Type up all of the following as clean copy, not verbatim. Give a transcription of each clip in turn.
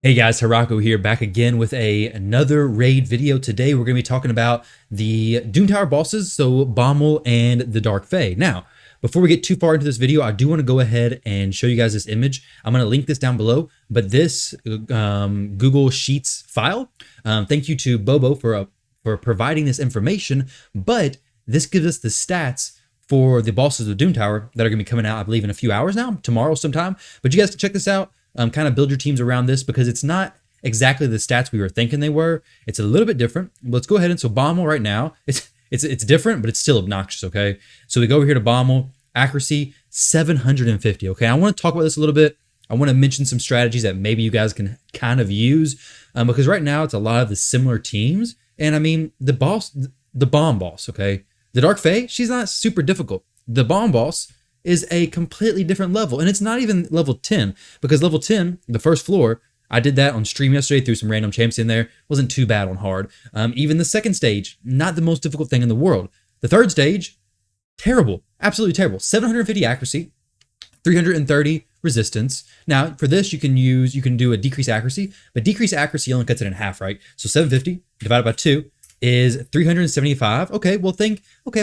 Hey guys, Tyrauku here, back again with another raid video. Today we're going to be talking about the Doom Tower bosses, so Bommel and the Dark Fae. Now, before we get too far into this video, I do want to go ahead and show you guys this image. I'm going to link this down below, but this Google Sheets file, thank you to Bobo for providing this information, but this gives us the stats for the bosses of Doom Tower that are going to be coming out, I believe, in a few hours now, tomorrow sometime. But you guys can check this out. Kind of build your teams around this because it's not exactly the stats we were thinking they were. It's a little bit different. Let's go ahead and so Bommel right now, it's different, but it's still obnoxious. Okay, so we go over here to Bommel, accuracy 750. Okay, I want to talk about this a little bit. I want to mention some strategies that maybe you guys can kind of use because right now it's a lot of the similar teams. And I mean the bomb boss. Okay, the Dark Fae, she's not super difficult. The bomb boss is a completely different level. And it's not even level 10 because level 10, the first floor, I did that on stream yesterday, threw some random champs in there. Wasn't too bad on hard. Even the second stage, not the most difficult thing in the world. The third stage, terrible, absolutely terrible. 750 accuracy, 330 resistance. Now for this, you can do a decrease accuracy, but decrease accuracy only cuts it in half, right? So 750 divided by 2 is 375. Okay, well if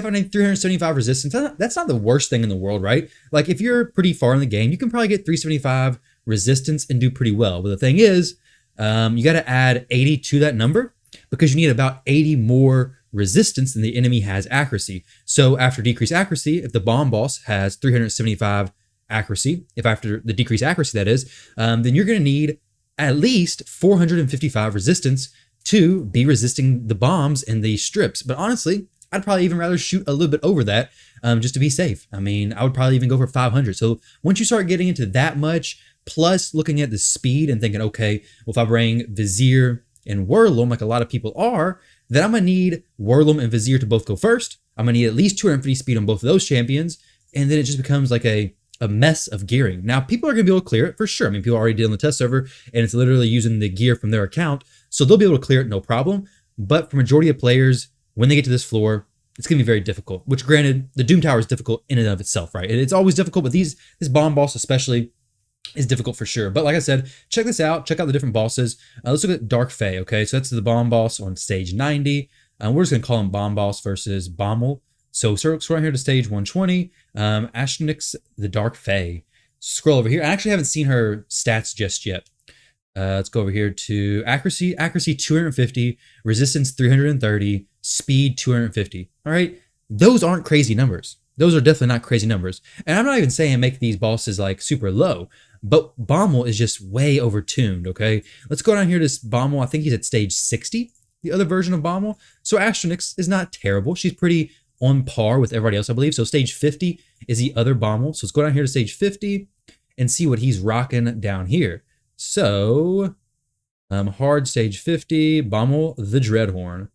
I need 375 resistance, that's not the worst thing in the world, right? Like if you're pretty far in the game, you can probably get 375 resistance and do pretty well. But the thing is, you got to add 80 to that number because you need about 80 more resistance than the enemy has accuracy. So after decrease accuracy, if the bomb boss has 375 accuracy, if after the decrease accuracy that is, then you're going to need at least 455 resistance to be resisting the bombs and the strips. But honestly, I'd probably even rather shoot a little bit over that just to be safe. I mean, I would probably even go for 500. So once you start getting into that much, plus looking at the speed and thinking, okay, well, if I bring Vizier and Whirlum, like a lot of people are, then I'm going to need Whirlum and Vizier to both go first. I'm going to need at least 250 speed on both of those champions. And then it just becomes like a mess of gearing. Now, people are going to be able to clear it for sure. I mean, people already did on the test server, and it's literally using the gear from their account. So they'll be able to clear it, no problem. But for majority of players, when they get to this floor, it's going to be very difficult, which granted, the Doom Tower is difficult in and of itself, right? It's always difficult, but this bomb boss especially is difficult for sure. But like I said, check this out. Check out the different bosses. Let's look at Dark Fae, okay? So that's the bomb boss on stage 90. We're just going to call him bomb boss versus Bommel. So scroll here to stage 120. Ashnix, the Dark Fae. Scroll over here. I actually haven't seen her stats just yet. Let's go over here to accuracy. Accuracy 250, resistance 330, speed 250. All right, those aren't crazy numbers. Those are definitely not crazy numbers. And I'm not even saying make these bosses like super low, but Bommel is just way overtuned. Okay, let's go down here to Bommel. I think he's at stage 60, the other version of Bommel. So Astronyx is not terrible. She's pretty on par with everybody else, I believe. So stage 50 is the other Bommel. So let's go down here to stage 50 and see what he's rocking down here. So hard stage 50, Bommel the Dreadhorn.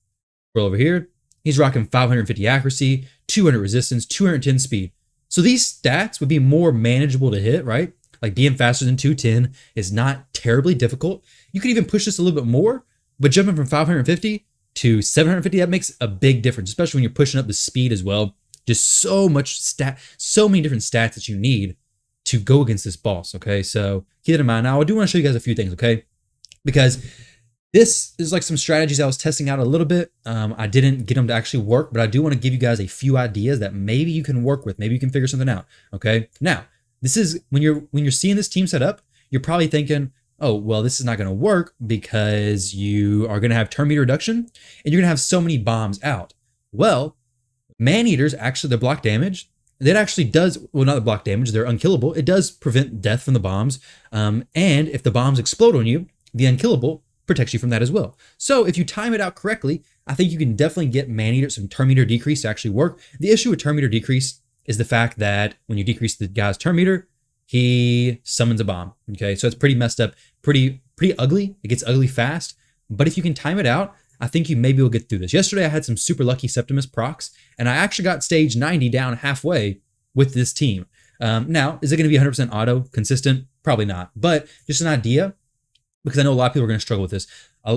Scroll over here. He's rocking 550 accuracy, 200 resistance, 210 speed. So these stats would be more manageable to hit, right? Like being faster than 210 is not terribly difficult. You could even push this a little bit more, but jumping from 550 to 750, that makes a big difference, especially when you're pushing up the speed as well. Just so many different stats that you need to go against this boss, okay? So keep that in mind. Now, I do want to show you guys a few things, okay? Because this is like some strategies I was testing out a little bit. I didn't get them to actually work, but I do want to give you guys a few ideas that maybe you can work with. Maybe you can figure something out, okay? Now, this is when you're seeing this team set up, you're probably thinking, oh, well, this is not going to work because you are going to have turn meter reduction and you're going to have so many bombs out. Well, man-eaters, actually, their block damage, that actually does, well, not the block damage, they're unkillable. It does prevent death from the bombs. And if the bombs explode on you, the unkillable protects you from that as well. So if you time it out correctly, I think you can definitely get man-eater, some turn meter decrease to actually work. The issue with turn meter decrease is the fact that when you decrease the guy's turn meter, he summons a bomb. Okay, so it's pretty messed up, pretty ugly. It gets ugly fast. But if you can time it out, I think you maybe will get through this. Yesterday, I had some super lucky Septimus procs, and I actually got stage 90 down halfway with this team. Now, is it going to be 100% auto, consistent? Probably not. But just an idea, because I know a lot of people are going to struggle with this.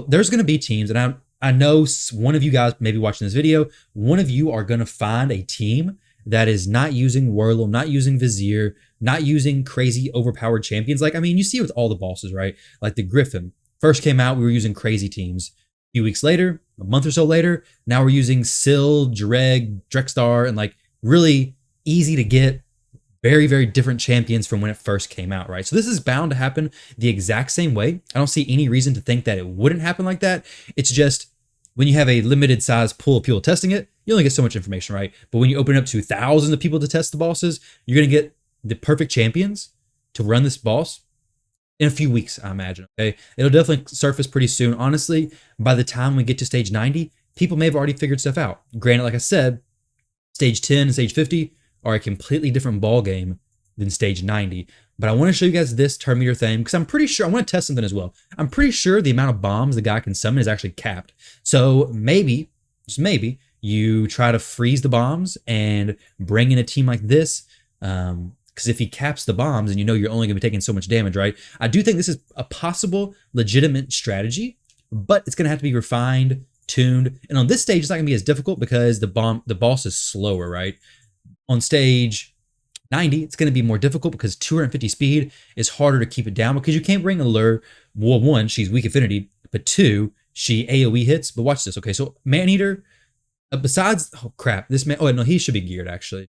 There's going to be teams, and I know one of you guys maybe watching this video, one of you are going to find a team that is not using Whirlwind, not using Vizier, not using crazy overpowered champions. Like, I mean, you see it with all the bosses, right? Like the Griffin first came out, we were using crazy teams. A few weeks later, a month or so later, now we're using Syl, Drexstar, and like really easy to get, very, very different champions from when it first came out, right? So this is bound to happen the exact same way. I don't see any reason to think that it wouldn't happen like that. It's just when you have a limited size pool of people testing it, you only get so much information, right? But when you open it up to thousands of people to test the bosses, you're going to get the perfect champions to run this boss in a few weeks, I imagine, okay? It'll definitely surface pretty soon. Honestly, by the time we get to stage 90, people may have already figured stuff out. Granted, like I said, stage 10 and stage 50 are a completely different ball game than stage 90. But I want to show you guys this turn meter thing because I'm pretty sure, I want to test something as well. I'm pretty sure the amount of bombs the guy can summon is actually capped. So maybe, just maybe, you try to freeze the bombs and bring in a team like this. Because if he caps the bombs, and you know you're only going to be taking so much damage, right? I do think this is a possible legitimate strategy, but it's going to have to be refined, tuned. And on this stage, it's not going to be as difficult because the boss is slower, right? On stage 90, it's going to be more difficult because 250 speed is harder to keep it down because you can't bring Allure. Well, one, she's weak affinity, but two, she AoE hits. But watch this, okay? So Maneater, besides, oh crap, this man, oh no, he should be geared actually.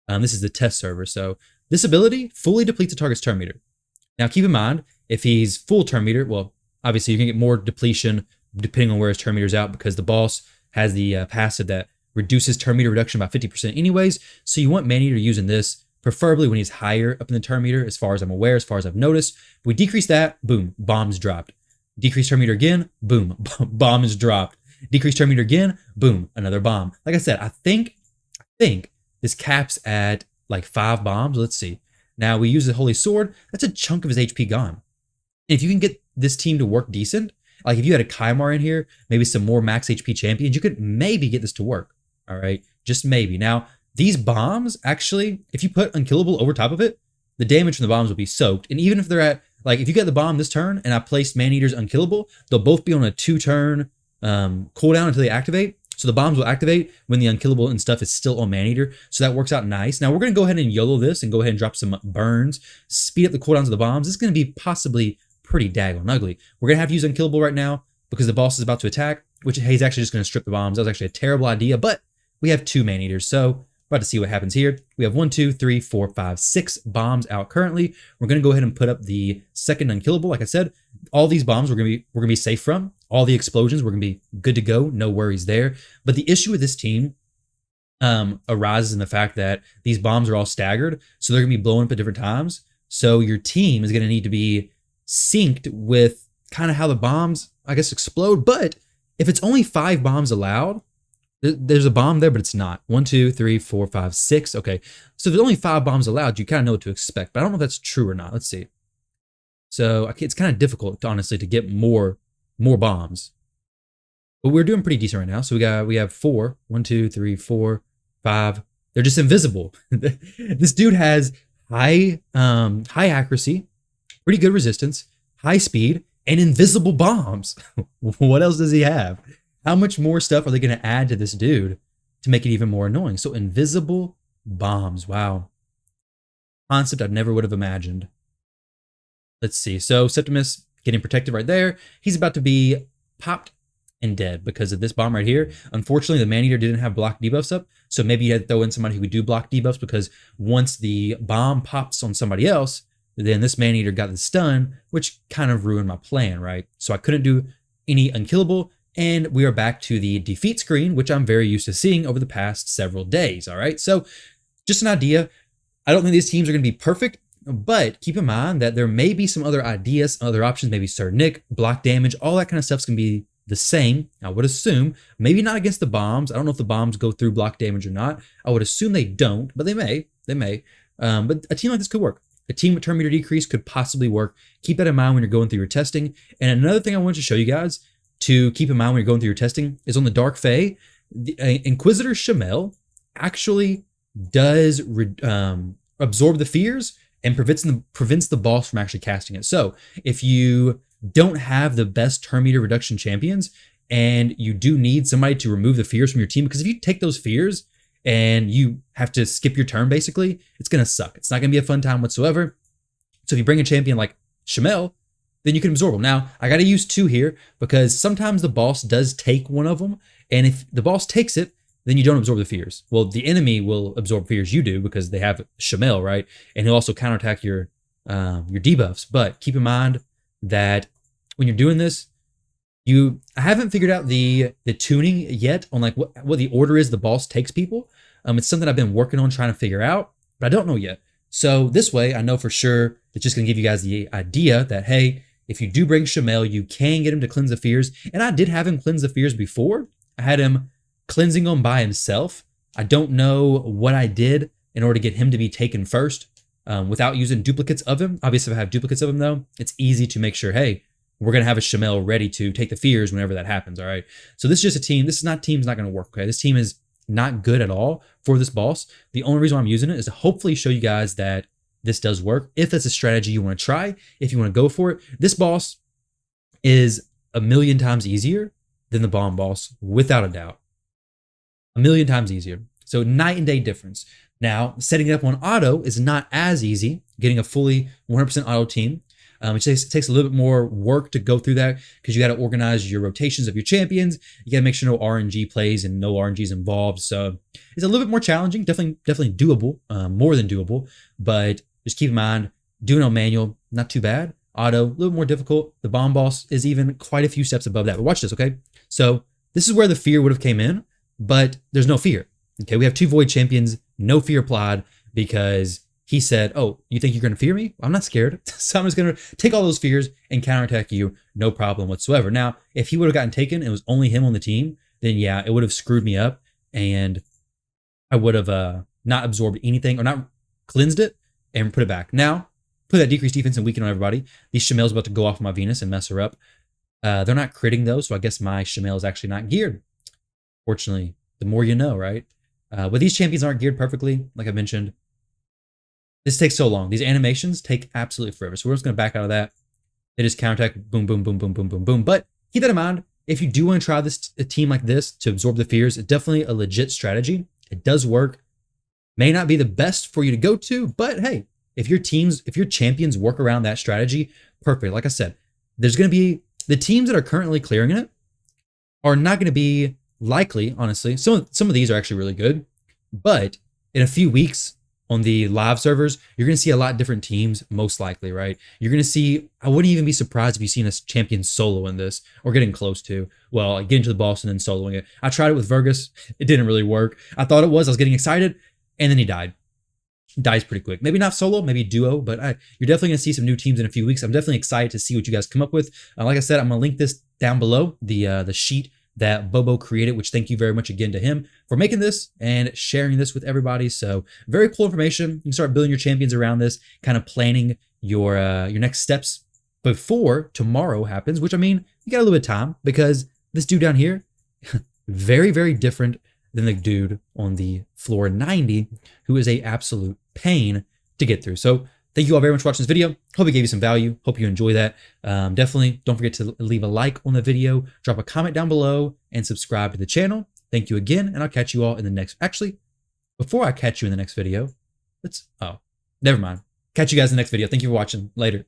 This is the test server, so this ability fully depletes a target's turn meter. Now keep in mind, if he's full turn meter, well, obviously you can get more depletion depending on where his turn meter's out because the boss has the passive that reduces turn meter reduction by 50% anyways. So you want Maneater using this, preferably when he's higher up in the turn meter, as far as I'm aware, as far as I've noticed. If we decrease that, boom, bombs dropped. Decrease turn meter again, boom, bomb is dropped. Decrease turn meter again, boom, another bomb. Like I said, I think this caps at like 5 bombs. Let's see. Now we use the Holy Sword. That's a chunk of his HP gone. If you can get this team to work decent, like if you had a Kymar in here, maybe some more max HP champions, you could maybe get this to work. All right, just maybe. Now, these bombs, actually, if you put Unkillable over top of it, the damage from the bombs will be soaked. And even if they're at, like, if you get the bomb this turn and I placed Maneater's Unkillable, they'll both be on a 2-turn cooldown until they activate. So the bombs will activate when the Unkillable and stuff is still on Maneater. So that works out nice. Now, we're going to go ahead and YOLO this and go ahead and drop some burns, speed up the cooldowns of the bombs. This is going to be possibly pretty daggone ugly. We're going to have to use Unkillable right now because the boss is about to attack, which he's actually just going to strip the bombs. That was actually a terrible idea, but we have 2 Maneaters, so we're about to see what happens here. We have 1, 2, 3, 4, 5, 6 bombs out currently. We're going to go ahead and put up the second Unkillable. Like I said, all these bombs we're going to be safe from. All the explosions we're going to be good to go. No worries there. But the issue with this team arises in the fact that these bombs are all staggered, so they're going to be blowing up at different times. So your team is going to need to be synced with kind of how the bombs, I guess, explode. But if it's only 5 bombs allowed, there's a bomb there, but it's not. 1, 2, 3, 4, 5, 6. Okay. So if there's only 5 bombs allowed, you kind of know what to expect. But I don't know if that's true or not. Let's see. So it's kind of difficult, honestly, to get more bombs. But we're doing pretty decent right now. So we have 4. 1, 2, 3, 4, 5. They're just invisible. This dude has high accuracy, pretty good resistance, high speed, and invisible bombs. What else does he have? How much more stuff are they going to add to this dude to make it even more annoying? So invisible bombs. Wow. Concept I never would have imagined. Let's see. So Septimus getting protected right there. He's about to be popped and dead because of this bomb right here. Unfortunately, the Maneater didn't have block debuffs up. So maybe you had to throw in somebody who could do block debuffs because once the bomb pops on somebody else, then this Maneater got the stun, which kind of ruined my plan, right? So I couldn't do any Unkillable. And we are back to the defeat screen, which I'm very used to seeing over the past several days, all right? So just an idea. I don't think these teams are going to be perfect, but keep in mind that there may be some other ideas, other options, maybe Sir Nick, block damage, all that kind of stuff's going to be the same, I would assume. Maybe not against the bombs. I don't know if the bombs go through block damage or not. I would assume they don't, but they may. But a team like this could work. A team with turn meter decrease could possibly work. Keep that in mind when you're going through your testing. And another thing I wanted to show you guys to keep in mind when you're going through your testing is on the Dark Fae, Inquisitor Shamel actually does absorb the fears and prevents the boss from actually casting it. So if you don't have the best turn meter reduction champions and you do need somebody to remove the fears from your team, because if you take those fears and you have to skip your turn basically, it's going to suck. It's not going to be a fun time whatsoever. So if you bring a champion like Shamel, then you can absorb them. Now, I got to use 2 here because sometimes the boss does take one of them, and if the boss takes it, then you don't absorb the fears. Well, the enemy will absorb fears you do because they have Shamel, right? And he'll also counterattack your debuffs. But keep in mind that when you're doing this, I haven't figured out the tuning yet on like what the order is the boss takes people. It's something I've been working on trying to figure out, but I don't know yet. So this way, I know for sure it's just going to give you guys the idea that, hey, if you do bring Shamel, you can get him to cleanse the fears. And I did have him cleanse the fears before. I had him cleansing them by himself. I don't know what I did in order to get him to be taken first without using duplicates of him. Obviously, if I have duplicates of him, though, it's easy to make sure, hey, we're going to have a Shamel ready to take the fears whenever that happens, all right? So this is just a team. Team's not going to work, okay? This team is not good at all for this boss. The only reason why I'm using it is to hopefully show you guys that this does work. If that's a strategy you want to try, if you want to go for it, this boss is a million times easier than the bomb boss, without a doubt. A million times easier. So night and day difference. Now, setting it up on auto is not as easy. Getting a fully 100% auto team. It takes a little bit more work to go through that because you got to organize your rotations of your champions. You got to make sure no RNG plays and no RNG is involved. So it's a little bit more challenging, definitely doable, more than doable. But just keep in mind, doing on manual, not too bad. Auto, a little more difficult. The bomb boss is even quite a few steps above that. But watch this, okay? So this is where the fear would have came in, but there's no fear. Okay, we have 2 void champions, no fear applied because he said, oh, you think you're going to fear me? I'm not scared. So I'm just going to take all those fears and counterattack you, no problem whatsoever. Now, if he would have gotten taken and it was only him on the team, then yeah, it would have screwed me up and I would have not absorbed anything or not cleansed it and put it back. Now, put that decreased defense and weaken on everybody. These Shamel's about to go off my Venus and mess her up. They're not critting though, so I guess my Shamel is actually not geared. Fortunately, the more you know, right? But these champions aren't geared perfectly, like I mentioned. This takes so long. These animations take absolutely forever. So we're just going to back out of that. They just counterattack, boom, boom, boom, boom, boom, boom, boom. But keep that in mind. If you do want to try a team like this to absorb the fears, it's definitely a legit strategy. It does work. May not be the best for you to go to, but hey, if your champions work around that strategy, perfect. Like I said, there's going to be the teams that are currently clearing it are not going to be likely, honestly. Some of these are actually really good, but in a few weeks, on the live servers, you're going to see a lot different teams, most likely, right? You're going to see, I wouldn't even be surprised if you've seen a champion solo in this, or getting close to. Well, getting to the boss and then soloing it. I tried it with Vergus. It didn't really work. I thought it was. I was getting excited, and then he died. Dies pretty quick. Maybe not solo, maybe duo, but you're definitely going to see some new teams in a few weeks. I'm definitely excited to see what you guys come up with. Like I said, I'm going to link this down below, the sheet that Bobo created, which thank you very much again to him for making this and sharing this with everybody. So very cool information. You can start building your champions around this, kind of planning your next steps before tomorrow happens, which I mean, you got a little bit of time because this dude down here, very, very different than the dude on the floor 90, who is a absolute pain to get through. So thank you all very much for watching this video. Hope it gave you some value. Hope you enjoy that. Definitely don't forget to leave a like on the video, drop a comment down below, and subscribe to the channel. Thank you again, and I'll catch you all in the next... Actually, before I catch you in the next video, never mind. Catch you guys in the next video. Thank you for watching. Later.